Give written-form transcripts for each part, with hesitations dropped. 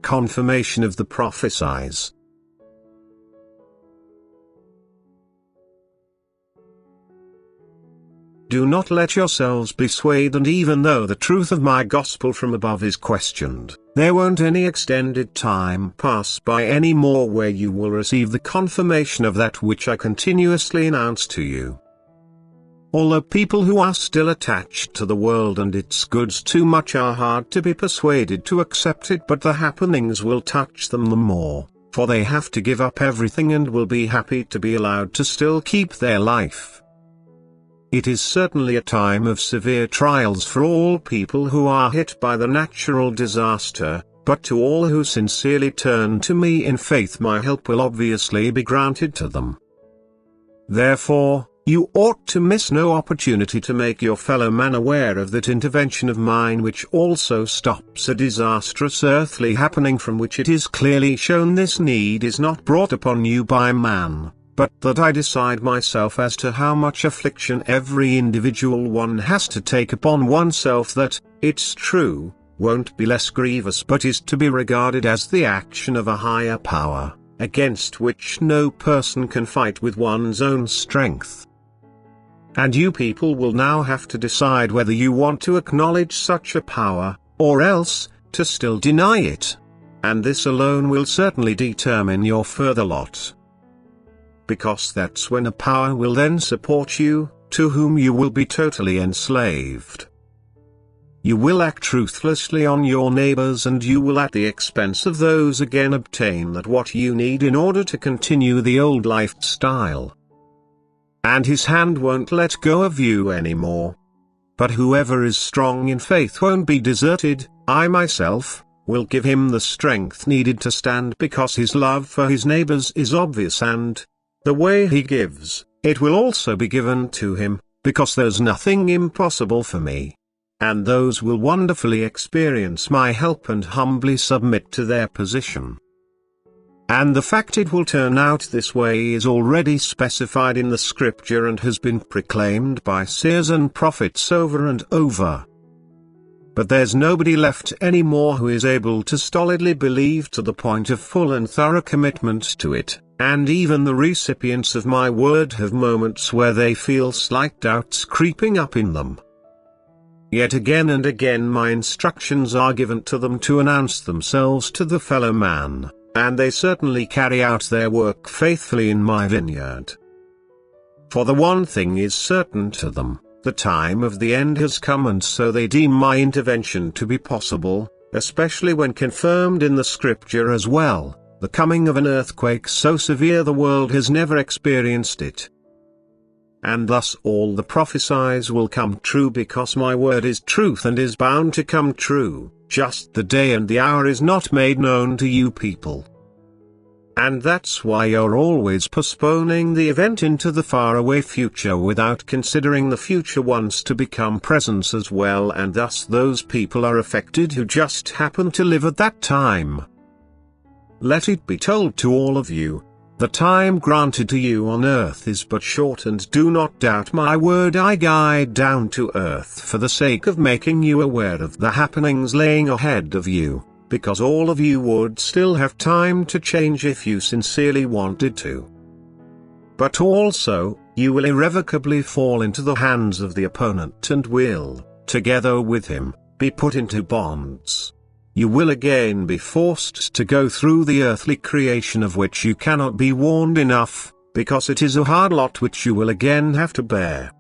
confirmation of the Prophesies. Do not let yourselves be swayed, and even though the truth of my gospel from above is questioned, there won't any extended time pass by any more where you will receive the confirmation of that which I continuously announce to you. Although people who are still attached to the world and its goods too much are hard to be persuaded to accept it, but the happenings will touch them the more, for they have to give up everything and will be happy to be allowed to still keep their life. It is certainly a time of severe trials for all people who are hit by the natural disaster, but to all who sincerely turn to me in faith, my help will obviously be granted to them. Therefore, you ought to miss no opportunity to make your fellow man aware of that intervention of mine which also stops a disastrous earthly happening, from which it is clearly shown this need is not brought upon you by man, but that I decide myself as to how much affliction every individual one has to take upon oneself, that, it's true, won't be less grievous, but is to be regarded as the action of a higher power, against which no person can fight with one's own strength. And you people will now have to decide whether you want to acknowledge such a power, or else, to still deny it. And this alone will certainly determine your further lot. Because that's when a power will then support you, to whom you will be totally enslaved. You will act truthlessly on your neighbors, and you will at the expense of those again obtain that what you need in order to continue the old lifestyle. And his hand won't let go of you anymore. But whoever is strong in faith won't be deserted. I myself will give him the strength needed to stand, because his love for his neighbors is obvious, and the way he gives, it will also be given to him, because there's nothing impossible for me. And those will wonderfully experience my help and humbly submit to their position. And the fact it will turn out this way is already specified in the scripture and has been proclaimed by seers and prophets over and over. But there's nobody left anymore who is able to stolidly believe to the point of full and thorough commitment to it. And even the recipients of my word have moments where they feel slight doubts creeping up in them. Yet again and again my instructions are given to them to announce themselves to the fellow man, and they certainly carry out their work faithfully in my vineyard. For the one thing is certain to them, the time of the end has come, and so they deem my intervention to be possible, especially when confirmed in the scripture as well. The coming of an earthquake so severe the world has never experienced it. And thus all the Prophesies will come true, because my word is truth and is bound to come true, just the day and the hour is not made known to you people. And that's why you're always postponing the event into the faraway future without considering the future ones to become present as well, and thus those people are affected who just happen to live at that time. Let it be told to all of you, the time granted to you on earth is but short, and do not doubt my word I guide down to earth for the sake of making you aware of the happenings laying ahead of you, because all of you would still have time to change if you sincerely wanted to. But also, you will irrevocably fall into the hands of the opponent and will, together with him, be put into bonds. You will again be forced to go through the earthly creation of which you cannot be warned enough, because it is a hard lot which you will again have to bear.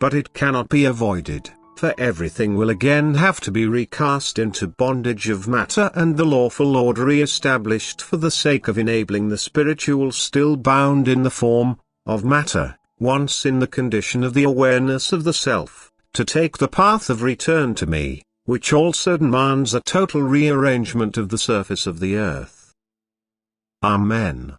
But it cannot be avoided, for everything will again have to be recast into bondage of matter and the lawful order re-established for the sake of enabling the spiritual still bound in the form of matter, once in the condition of the awareness of the self, to take the path of return to me, which also demands a total rearrangement of the surface of the earth. Amen.